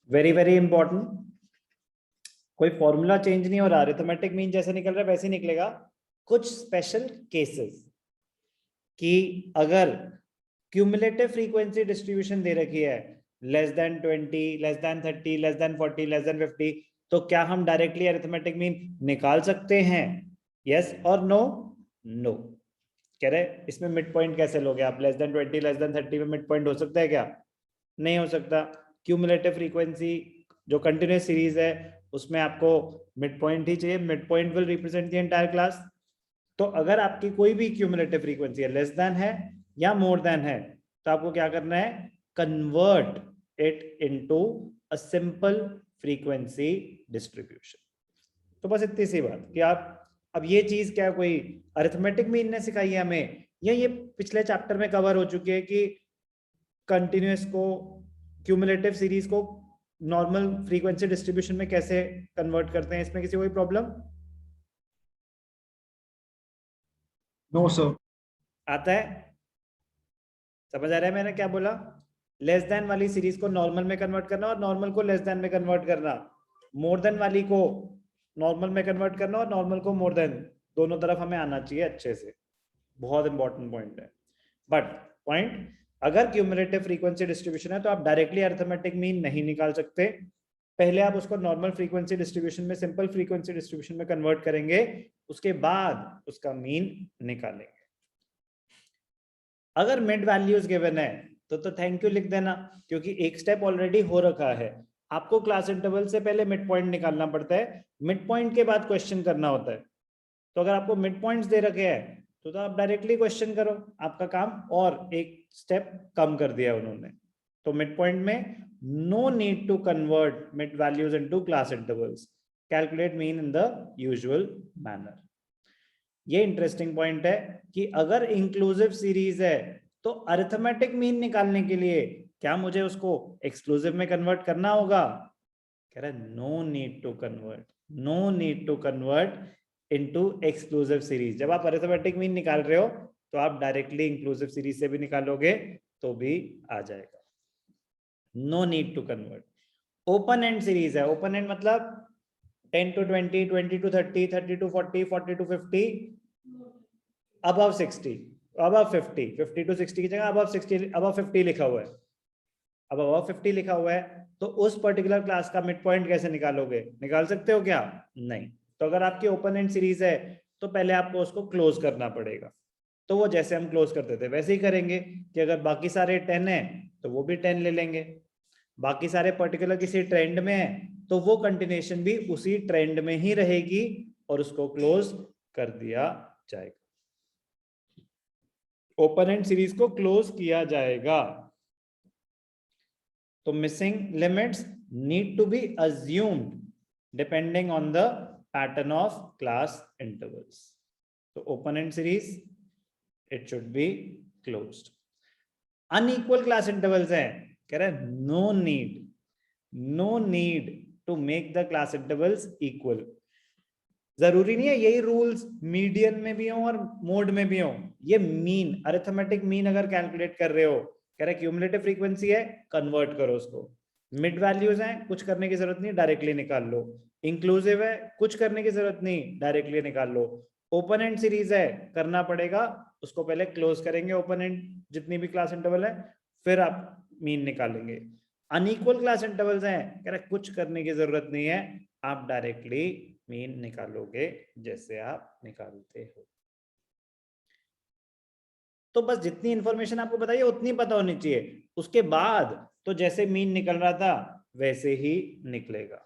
Very very important. कोई formula change नहीं हो रहा, अरिथमेटिक मीन जैसे निकल रहा है वैसे ही निकलेगा। कुछ स्पेशल केसेस कि अगर क्यूमुलेटिव फ्रीक्वेंसी डिस्ट्रीब्यूशन दे रखी है less than 20, less than 30, less than 40, less than 50, तो क्या हम डायरेक्टली अरिथमेटिक मीन निकाल सकते हैं? यस और नो? नो। कह रहे इसमें मिड पॉइंट कैसे लोगे आप? लेस देन 20, लेस देन 30 में मिड पॉइंट हो सकता है क्या? नहीं हो सकता। क्यूमुलेटिव फ्रीक्वेंसी जो कंटिन्यूस सीरीज है उसमें आपको मिड पॉइंट ही चाहिए। Mid point will represent the entire class. तो अगर आपकी कोई भी क्यूमुलेटिव फ्रीक्वेंसी है, लेस देन है या मोर देन है, तो आपको क्या करना है? Convert it into a simple frequency distribution. तो बस इतनी सी बात कि आप अब ये चीज क्या कोई अरिथमेटिक मीन ने सिखाई है हमें, या ये पिछले चैप्टर में कवर हो चुकी है कि कंटिन्यूअस को क्यूमुलेटिव सीरीज को नॉर्मल फ्रीक्वेंसी डिस्ट्रीब्यूशन में कैसे कन्वर्ट करते हैं? इसमें किसी कोई प्रॉब्लम नो सर। आता है? समझ आ रहा है मैंने क्या बोला? लेस देन वाली सीरीज को नॉर्मल में कन्वर्ट करना और नॉर्मल को लेस देन में कन्वर्ट करना, मोर देन वाली को नॉर्मल में कन्वर्ट करना और नॉर्मल को मोर देन, दोनों तरफ हमें आना चाहिए अच्छे से। बहुत इंपॉर्टेंट पॉइंट है। बट पॉइंट, अगर क्यूमुलेटिव फ्रीक्वेंसी डिस्ट्रीब्यूशन है तो आप डायरेक्टली अरिथमेटिक मीन नहीं निकाल सकते। पहले आप उसको नॉर्मल फ्रीक्वेंसी डिस्ट्रीब्यूशन में, सिंपल फ्रीक्वेंसी डिस्ट्रीब्यूशन में कन्वर्ट करेंगे, उसके बाद उसका मीन निकालेंगे। अगर मिड वैल्यूज गिवन है तो थैंक यू लिख देना, क्योंकि एक स्टेप ऑलरेडी हो रखा है। आपको क्लास इंटरवल से पहले मिड पॉइंट निकालना पड़ता है, मिड पॉइंट के बाद क्वेश्चन करना होता है। तो अगर आपको मिड पॉइंट्स दे रखे हैं तो आप डायरेक्टली क्वेश्चन करो, आपका काम और एक स्टेप कम कर दिया उन्होंने। तो मिड पॉइंट में no need to convert mid values into class intervals, calculate mean in the usual manner. ये इंटरेस्टिंग पॉइंट है कि अगर इंक्लूसिव सीरीज है तो अरिथमेटिक मीन निकालने के लिए क्या मुझे उसको एक्सक्लूसिव में कन्वर्ट करना होगा? कह रहा है no need to convert, no need to convert into exclusive series. जब आप अरिथमेटिक मीन निकाल रहे हो तो आप डायरेक्टली इंक्लूसिव सीरीज से भी निकालोगे तो भी आ जाएगा। No need to convert. Open end series है, ओपन एंड मतलब 10 to 20, 20 to 30, 30 to 40, 40 to 50, above 60, above 50, 50 to 60 की जगह above 60, above 50 लिखा हुआ है। अब above 50 लिखा हुआ है तो उस पर्टिकुलर क्लास का मिड पॉइंट कैसे निकालोगे? निकाल सकते हो क्या? नहीं। तो अगर आपकी ओपन एंड सीरीज है तो पहले आपको उसको क्लोज करना पड़ेगा। तो वो जैसे हम क्लोज करते थे वैसे ही करेंगे कि अगर बाकी सारे 10 है तो वो भी 10 ले लेंगे, बाकी सारे पर्टिकुलर किसी ट्रेंड में है तो वो कंटिन्यूएशन भी उसी ट्रेंड में ही रहेगी और उसको क्लोज कर दिया जाएगा। ओपन एंड सीरीज को क्लोज किया जाएगा। तो missing limits need to be assumed depending on the pattern of class intervals. तो open end series it should be closed. Unequal class intervals हैं, कह रहा है no need to make the class intervals equal. जरूरी नहीं है यही rules median में भी हो और मोड में भी हो। ये मीन, अरिथमेटिक मीन अगर कैलकुलेट कर रहे हो, कह रहा है क्यूमुलेटिव फ्रीक्वेंसी है, कन्वर्ट करो उसको। मिड वैल्यूज हैं, कुछ करने की जरूरत नहीं, डायरेक्टली निकाल लो। इंक्लूसिव है, कुछ करने की जरूरत नहीं, डायरेक्टली निकाल लो। ओपन एंड सीरीज है, करना पड़ेगा, उसको पहले क्लोज करेंगे ओपन एंड जितनी भी क्लास इंटरवल है, फिर आप मीन निकालेंगे। अनइक्वल क्लास इंटरवल्स हैं, कह रहा है कुछ करने की जरूरत नहीं है, आप डायरेक्टली मीन निकालोगे जैसे आप निकालते हो। तो बस जितनी इंफॉर्मेशन आपको बताइए उतनी पता होनी चाहिए, उसके बाद तो जैसे मीन निकल रहा था वैसे ही निकलेगा।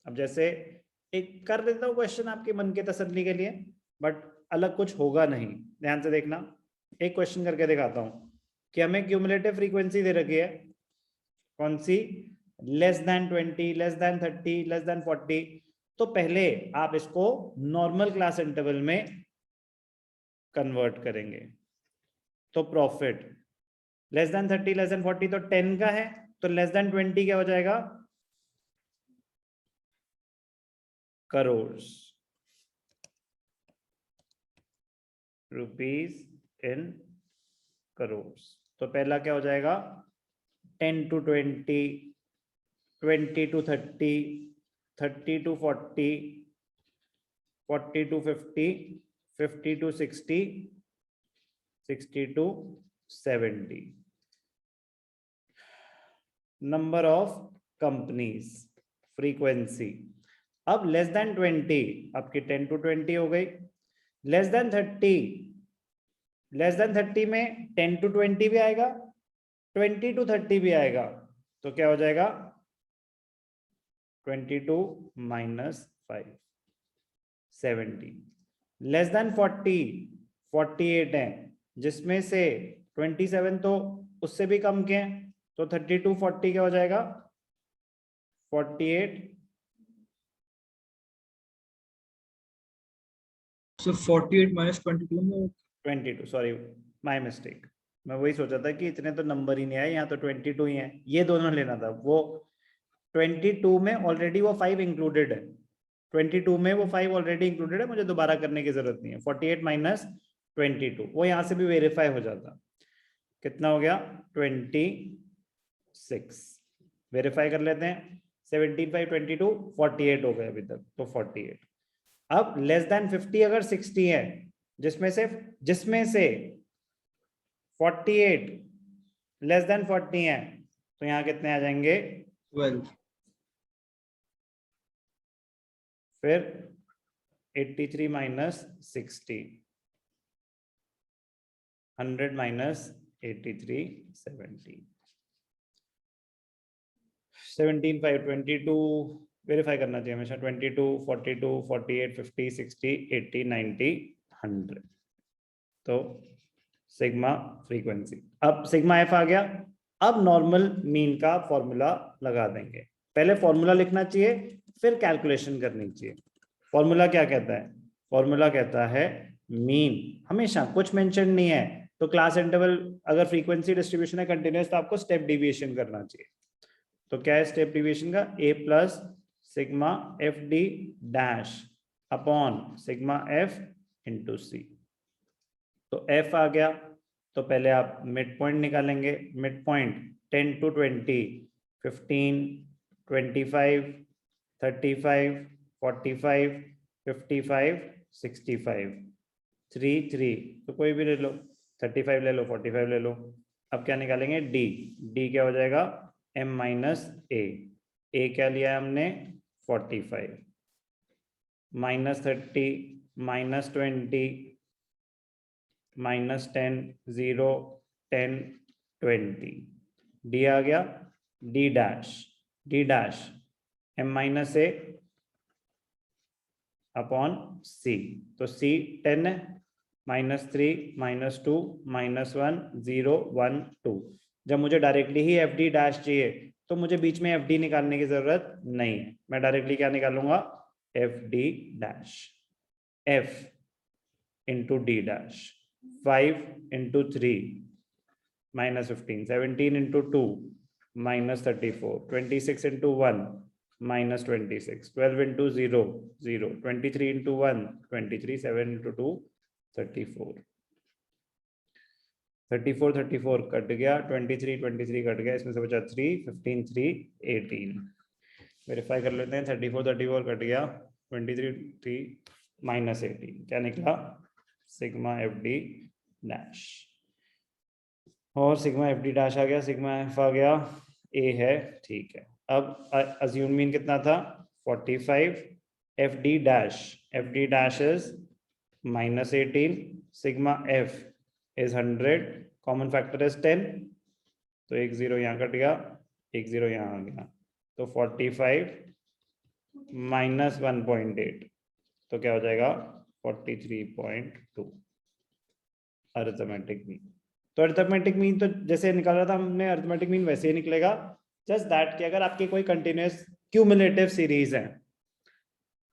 अब जैसे एक कर देता हूँ क्वेश्चन आपके मन के तसल्ली के लिए, बट अलग कुछ होगा नहीं, ध्यान से देखना। एक क्वेश्चन करके दिखाता हूं कि हमें क्यूमुलेटिव फ्रीक्वेंसी दे रखी है, कौन सी? Less than 20, less than 30, less than 40। तो पहले आप इसको नॉर्मल क्लास इंटरवल में कन्वर्ट करेंगे। तो profit less than 30, less than 40 तो 10 का है, तो लेस देन 20 क्या हो जाएगा? Crore rupees in crore. तो पहला क्या हो जाएगा? 10 to 20 20 to 30, 30 to 40, 40 to 50, 50 to 60, 60 to 70. Number of companies, frequency. अब लेस देन 20, आपकी 10 to 20 हो गई. लेस देन 30, लेस देन 30 में 10 to 20 भी आएगा, 20 to 30 भी आएगा. तो क्या हो जाएगा? 22 minus 5, 70. लेस देन 40, 48 है, जिसमें से 27 तो उससे भी कम के हैं, तो 32 40 क्या हो जाएगा? 48. So 48 minus 22 में 22, सॉरी माय मिस्टेक. मैं वही सोचा था कि इतने तो नंबर ही नहीं आए, यहाँ तो 22 ही है. ये दोनों लेना था. वो 22 में ऑलरेडी वो 5 इंक्लूडेड है. 22 में वो 5 ऑलरेडी इंक्लूडेड है, मुझे दोबारा करने की जरूरत नहीं है. 48 minus 22 वो यहाँ से भी वेरीफाई हो जाता. कितना हो गया? 26. वेरीफाई कर लेते हैं. 17 5 22, 48 हो गए अभी तक, तो 48. अब लेस देन 50 अगर 60 है, जिसमें से 48 लेस देन 40 है, तो यहाँ कितने आ जाएंगे? 12. फिर 83 minus 60, 100 minus 83, 70. 17 5 22 वेरीफाई करना चाहिए हमेशा. 22 42 48 50 60 80 90 100. तो सिग्मा फ्रीक्वेंसी. अब सिग्मा एफ आ गया. अब नॉर्मल मीन का फॉर्मूला लगा देंगे. पहले फॉर्मूला लिखना चाहिए, फिर कैलकुलेशन करनी चाहिए. फॉर्मूला क्या कहता है? फॉर्मूला कहता है मीन. हमेशा कुछ मेंशन नहीं है तो क्लास इंटरवल अगर फ्रीक्वेंसी डिस्ट्रीब्यूशन है कंटिन्यूअस, तो आपको स्टेप डिविएशन करना चाहिए. तो क्या है स्टेप डिविएशन का? a plus sigma F D dash upon sigma F into C. तो f आ गया, तो पहले आप मिड पॉइंट निकालेंगे. Mid point 10 to 20, 15, 25, 35, 45, 55, 65, 3 3. तो कोई भी ले लो, 35 ले लो, 45 ले लो. अब क्या निकालेंगे? d. d क्या हो जाएगा? m minus a. a क्या लिया है हमने? 45. -30, -20, -10, 0, 10, 20. d आ गया. d dash m minus a upon c. तो c 10 है, -3, -2, -1, 0, 1, 2. जब मुझे डायरेक्टली ही एफ डी डैश चाहिए तो मुझे बीच में एफ डी निकालने की जरूरत नहीं है. मैं डायरेक्टली क्या निकालूंगा? F D dash F into D dash. 5 into 3 -15, 17 into 2 -34, 26 into 1 -26, 12 into 0 0, 23 into 1 23, 7 into 2 34, 34 34 cut गया, 23 23 कट गया, इसमें से बचा 3, 15 3 18. वेरीफाई कर लेते हैं. 34 34 कट गया, 23 3 -18. क्या निकला? Sigma F D dash. और सिग्मा एफ डी डैश आ गया, सिग्मा एफ आ गया, ए है. ठीक है. अब अज्यूम मीन कितना था? 45. F D dash is -18. Sigma F is 100. Common factor is 10, तो 1 0 यहाँ कट गया, 1 0 यहाँ आ गया. तो 45 माइनस 1.8, तो क्या हो जाएगा? 43.2 अरिथमेटिक मीन. तो अरिथमेटिक मीन तो जैसे निकाला था हमने, अरिथमेटिक मीन वैसे ही निकलेगा. जस्ट दैट कि अगर आपकी कोई कंटिन्यूअस क्यूमुलेटिव सीरीज है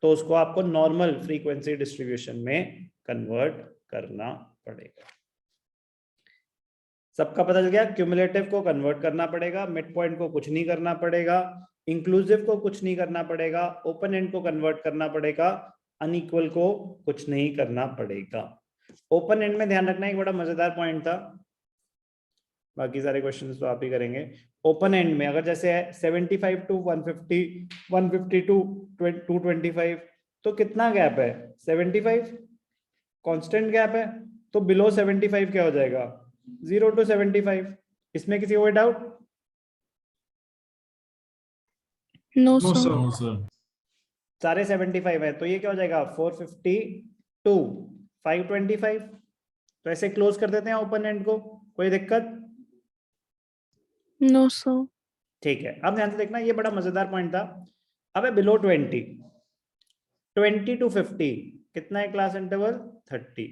तो उसको आपको नॉर्मल फ्रीक्वेंसी डिस्ट्रीब्यूशन में कन्वर्ट करना पड़ेगा. सबका पता चल गया. क्यूमुलेटिव को कन्वर्ट करना पड़ेगा, मिड पॉइंट को कुछ नहीं करना पड़ेगा, इंक्लूसिव को कुछ नहीं करना पड़ेगा, ओपन एंड को कन्वर्ट करना पड़ेगा, अनइक्वल को कुछ नहीं करना पड़ेगा. ओपन एंड में ध्यान रखना एक बड़ा मजेदार पॉइंट था, बाकी सारे क्वेश्चंस तो आप ही करेंगे. ओपन एंड में अगर जैसे है 75 टू 150, 150 टू 225, तो कितना गैप है? 75, कांस्टेंट गैप है, तो बिलो 75 क्या हो जाएगा? 0 टू 75। इसमें किसी को कोई doubt? No No, sir. sir. No sir. सारे 75 है, तो ये क्या हो जाएगा? 450 टू 525। तो ऐसे क्लोज कर देते हैं ओपन एंड को, कोई दिक्कत? No sir. ठीक है, अब ध्यान से देखना, ये बड़ा मजेदार पॉइंट था। अब है बिलो 20, 20 टू 50 कितना है क्लास इंटरवल? 30।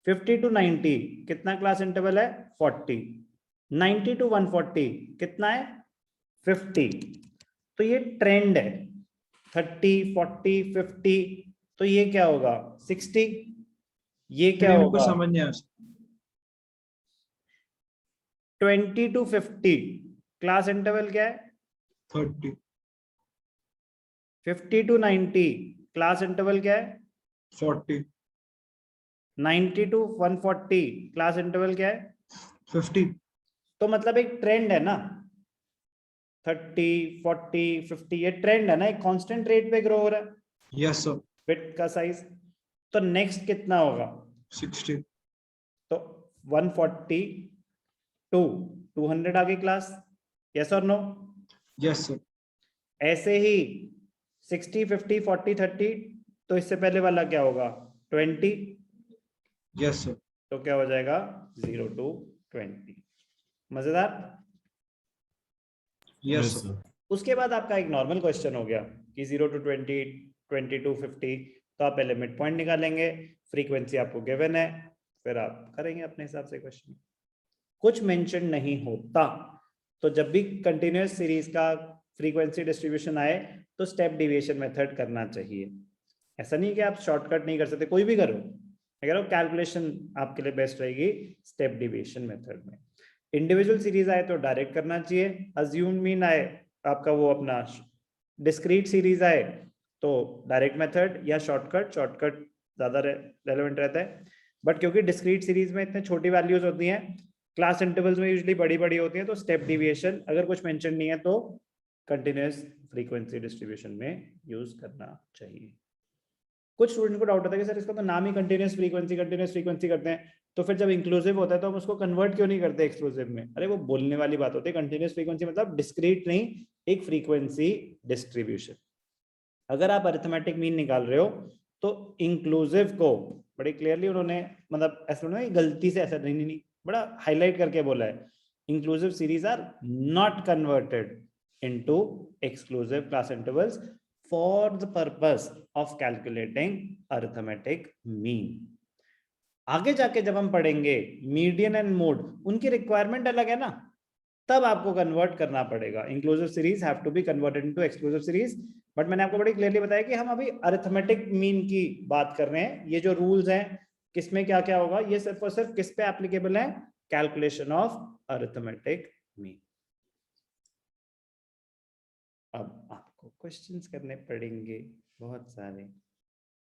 50 टू 90 कितना क्लास इंटरवल है? 40। 90 टू 140 कितना है? 50। तो ये ट्रेंड है, 30, 40, 50, तो ये क्या होगा? 60। ये क्या मेरे को होगा? समझ नहीं आया। 20 टू 50 क्लास इंटरवल क्या है? 30, 50 टू 90 क्लास इंटरवल क्या है? 40, 90 टू 140 क्लास इंटरवल क्या है? 50. तो मतलब एक ट्रेंड है ना, 30, 40, 50, ये ट्रेंड है ना, एक कांस्टेंट रेट पे ग्रो हो रहा है Yes, sir. विड्थ का साइज। तो नेक्स्ट कितना होगा? 60. तो 140 टू 200 आगे क्लास, यस और नो? Yes, sir. ऐसे ही 60, 50, 40, 30, तो इससे पहले वाला क्या होगा? 20, Yes, sir. तो क्या हो जाएगा? 0 टू 20। मजेदार। Yes, sir. उसके बाद आपका एक नॉर्मल क्वेश्चन हो गया कि 0 टू 20, 20 टू 50, तो आप पहले मिड पॉइंट निकालेंगे, फ्रीक्वेंसी आपको गिवन है, फिर आप करेंगे अपने हिसाब से क्वेश्चन। कुछ मेंशन नहीं होता, तो जब भी कंटिन्यूअस सीरीज का फ्रीक्वेंसी डिस्ट्रीब्यूशन आए तो स्टेप डिविएशन मेथड करना चाहिए। ऐसा नहीं कि आप शॉर्टकट नहीं कर सकते, कोई भी करो, अगर कैलकुलेशन आपके लिए बेस्ट रहेगी स्टेप डिविएशन मेथड में। इंडिविजुअल सीरीज आए तो डायरेक्ट करना चाहिए, अज्यूम मीन आए आपका वो अपना डिस्क्रीट सीरीज आए तो डायरेक्ट मेथड या शॉर्टकट ज्यादा रेलेवेंट रहता है। बट क्योंकि डिस्क्रीट सीरीज में इतने छोटी वैल्यूज होती हैं, क्लास इंटरवल्स में यूजुअली बड़ी बड़ी होती है, तो स्टेप डिविएशन अगर कुछ मेंशन नहीं है तो कंटिन्यूअस फ्रीक्वेंसी डिस्ट्रीब्यूशन में यूज करना चाहिए। कुछ स्टूडेंट को डाउट होता है कि सर इसको तो नाम ही कंटिन्यूअस फ्रीक्वेंसी करते हैं, तो फिर जब इंक्लूसिव होता है तो हम उसको कन्वर्ट क्यों नहीं करते एक्सक्लूसिव में? अरे वो बोलने वाली बात होती है, कंटिन्यूअस फ्रीक्वेंसी मतलब डिस्क्रीट नहीं, एक फ्रीक्वेंसी डिस्ट्रीब्यूशन। अगर आप अरिथमेटिक मीन निकाल रहे हो तो इंक्लूसिव को बड़े क्लियरली उन्होंने, मतलब ऐसा नहीं गलती से, ऐसा नहीं, बड़ा हाईलाइट करके बोला है, inclusive series are not converted into exclusive class intervals for the purpose of calculating arithmetic mean। आगे जाके जब हम पढ़ेंगे मीडियन एंड मोड, उनकी रिक्वायरमेंट अलग है ना, तब आपको कन्वर्ट करना पड़ेगा। Inclusive series have to be converted into exclusive series. But मैंने आपको बड़ी क्लियरली बताया कि हम अभी अरिथमेटिक मीन की बात कर रहे हैं। ये जो रूल्स हैं किसमें क्या क्या होगा, ये सिर्फ और सिर्फ किस पे एप्लीकेबल है? Calculation of arithmetic mean. अब आपको क्वेश्चंस करने पड़ेंगे बहुत सारे।